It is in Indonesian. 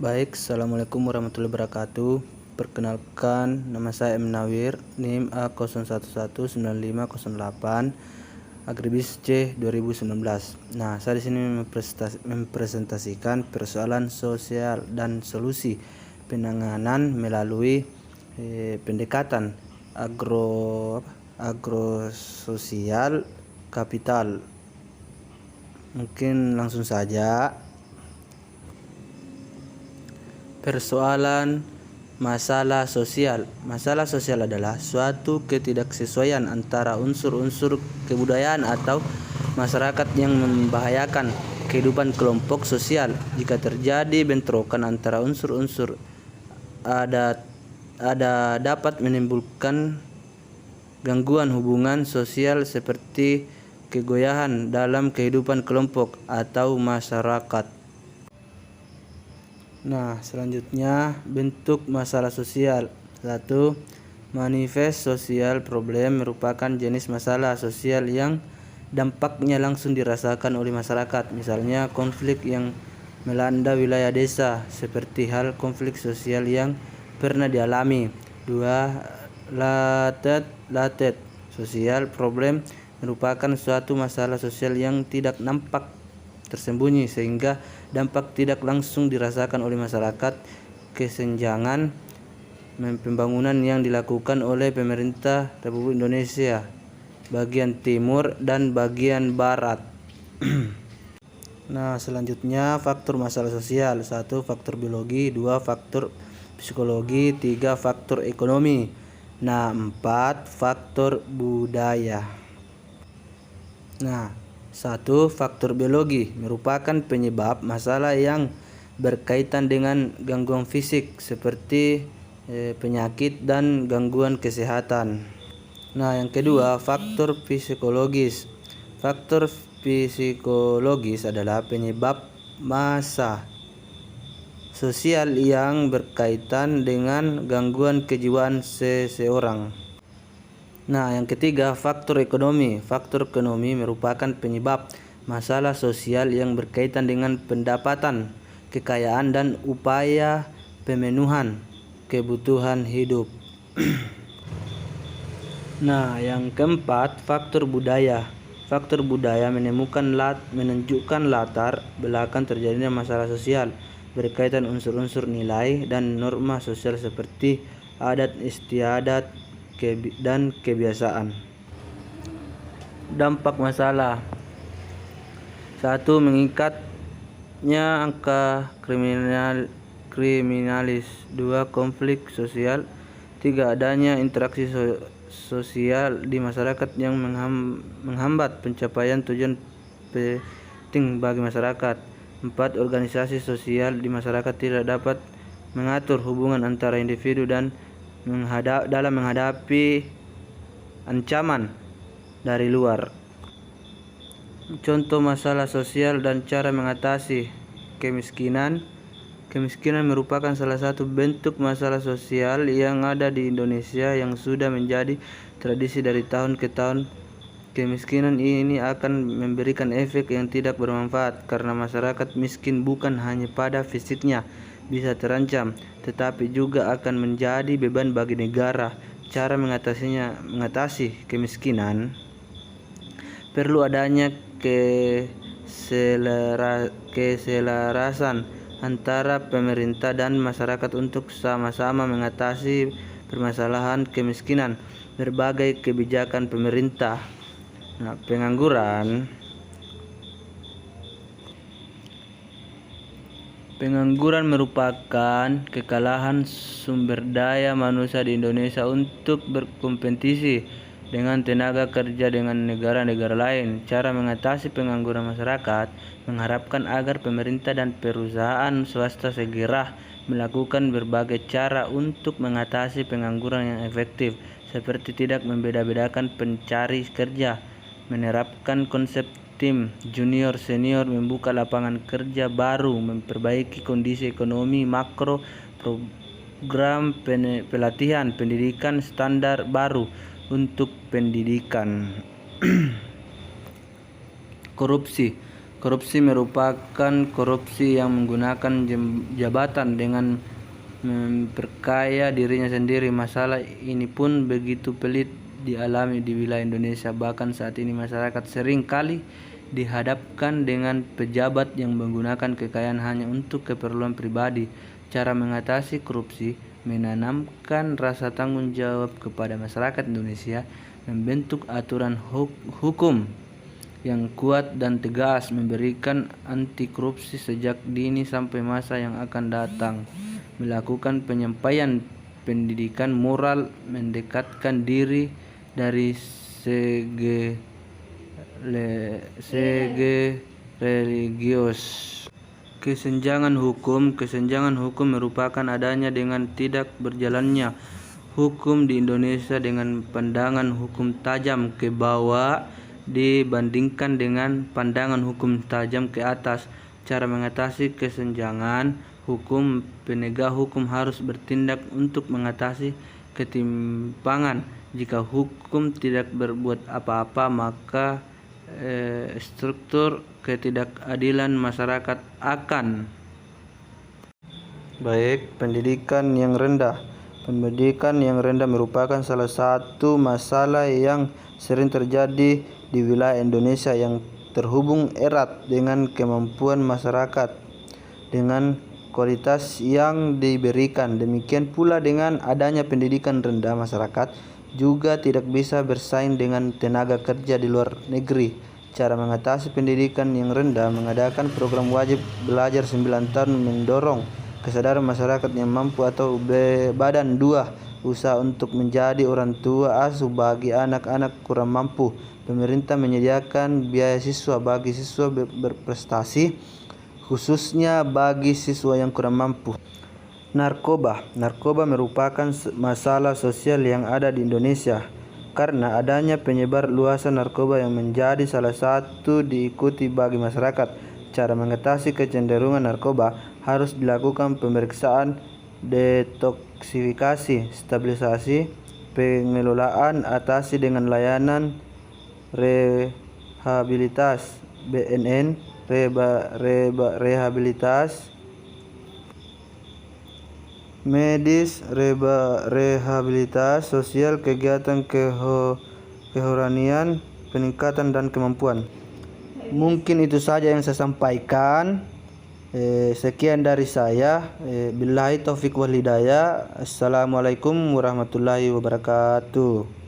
Baik, Assalamualaikum warahmatullahi wabarakatuh. Perkenalkan, nama saya M. Nawir, NIM A01195008, Agribis C 2019. Nah, saya di sini mempresentasikan persoalan sosial dan solusi penanganan melalui pendekatan agrososial kapital. Mungkin langsung saja. Persoalan masalah sosial. Masalah sosial adalah suatu ketidaksesuaian antara unsur-unsur kebudayaan atau masyarakat yang membahayakan kehidupan kelompok sosial. Jika terjadi bentrokan antara unsur-unsur ada dapat menimbulkan gangguan hubungan sosial seperti kegoyahan dalam kehidupan kelompok atau masyarakat. Nah, selanjutnya bentuk masalah sosial. 1. Manifest social problem merupakan jenis masalah sosial yang dampaknya langsung dirasakan oleh masyarakat. Misalnya konflik yang melanda wilayah desa, seperti hal konflik sosial yang pernah dialami. 2. Latent social problem merupakan suatu masalah sosial yang tidak nampak, tersembunyi, sehingga dampak tidak langsung dirasakan oleh masyarakat. Kesenjangan pembangunan yang dilakukan oleh pemerintah Republik Indonesia bagian timur dan bagian barat. Nah, selanjutnya faktor masalah sosial. 1. Faktor biologi. 2. Faktor psikologi. 3. Faktor ekonomi. Nah, 4. Faktor budaya. Nah, 1. Faktor biologi merupakan penyebab masalah yang berkaitan dengan gangguan fisik seperti penyakit dan gangguan kesehatan. Nah, yang kedua, faktor psikologis. Faktor psikologis adalah penyebab massa sosial yang berkaitan dengan gangguan kejiwaan seseorang. Nah, yang ketiga, faktor ekonomi. Faktor ekonomi merupakan penyebab masalah sosial yang berkaitan dengan pendapatan, kekayaan, dan upaya pemenuhan kebutuhan hidup. Nah, yang keempat, faktor budaya. Faktor budaya menunjukkan latar belakang terjadinya masalah sosial berkaitan unsur-unsur nilai dan norma sosial seperti adat istiadat dan kebiasaan. Dampak masalah. 1. Meningkatnya angka kriminalis. 2. Konflik sosial. 3. Adanya interaksi sosial di masyarakat yang menghambat pencapaian tujuan penting bagi masyarakat. 4. Organisasi sosial di masyarakat tidak dapat mengatur hubungan antara individu dan dalam menghadapi ancaman dari luar. Contoh masalah sosial dan cara mengatasi kemiskinan. Kemiskinan merupakan salah satu bentuk masalah sosial yang ada di Indonesia yang sudah menjadi tradisi dari tahun ke tahun. Kemiskinan ini akan memberikan efek yang tidak bermanfaat karena masyarakat miskin bukan hanya pada fisiknya bisa terancam, tetapi juga akan menjadi beban bagi negara. Cara mengatasi kemiskinan perlu adanya keselarasan antara pemerintah dan masyarakat untuk sama-sama mengatasi permasalahan kemiskinan. Berbagai kebijakan pemerintah. Nah, Pengangguran merupakan kekalahan sumber daya manusia di Indonesia untuk berkompetisi dengan tenaga kerja dengan negara-negara lain. Cara mengatasi pengangguran masyarakat mengharapkan agar pemerintah dan perusahaan swasta segera melakukan berbagai cara untuk mengatasi pengangguran yang efektif, seperti tidak membeda-bedakan pencari kerja, menerapkan konsep tim junior senior, membuka lapangan kerja baru, memperbaiki kondisi ekonomi makro, program pelatihan pendidikan standar baru untuk pendidikan. Korupsi Korupsi merupakan korupsi yang menggunakan jabatan dengan memperkaya dirinya sendiri. Masalah ini pun begitu pelit dialami di wilayah Indonesia. Bahkan saat ini masyarakat sering kali dihadapkan dengan pejabat yang menggunakan kekayaan hanya untuk keperluan pribadi. Cara mengatasi korupsi menanamkan rasa tanggung jawab kepada masyarakat Indonesia, membentuk aturan hukum yang kuat dan tegas, memberikan anti korupsi sejak dini sampai masa yang akan datang, melakukan penyampaian pendidikan moral, mendekatkan diri dari segi religius. Kesenjangan hukum merupakan adanya dengan tidak berjalannya hukum di Indonesia dengan pandangan hukum tajam ke bawah dibandingkan dengan pandangan hukum tajam ke atas. Cara mengatasi kesenjangan hukum: penegak hukum harus bertindak untuk mengatasi ketimpangan. Jika hukum tidak berbuat apa-apa, maka struktur ketidakadilan masyarakat akan baik. Pendidikan yang rendah. Pendidikan yang rendah merupakan salah satu masalah yang sering terjadi di wilayah Indonesia yang terhubung erat dengan kemampuan masyarakat dengan kualitas yang diberikan. Demikian pula dengan adanya pendidikan rendah, masyarakat juga tidak bisa bersaing dengan tenaga kerja di luar negeri. Cara mengatasi pendidikan yang rendah: mengadakan program wajib belajar 9 tahun, mendorong kesadaran masyarakat yang mampu atau badan dua usaha untuk menjadi orang tua asuh bagi anak-anak kurang mampu. Pemerintah menyediakan biaya siswa bagi siswa berprestasi, khususnya bagi siswa yang kurang mampu. Narkoba merupakan masalah sosial yang ada di Indonesia karena adanya penyebar luasan narkoba yang menjadi salah satu diikuti bagi masyarakat. Cara mengatasi kecenderungan narkoba: harus dilakukan pemeriksaan, detoksifikasi, stabilisasi, pengelolaan, atasi dengan layanan rehabilitas BNN, rehabilitas medis, rehabilitas sosial, kegiatan kerohanian, peningkatan dan kemampuan. Mungkin itu saja yang saya sampaikan. Sekian dari saya. Billahi taufiq wal hidayah. Assalamualaikum warahmatullahi wabarakatuh.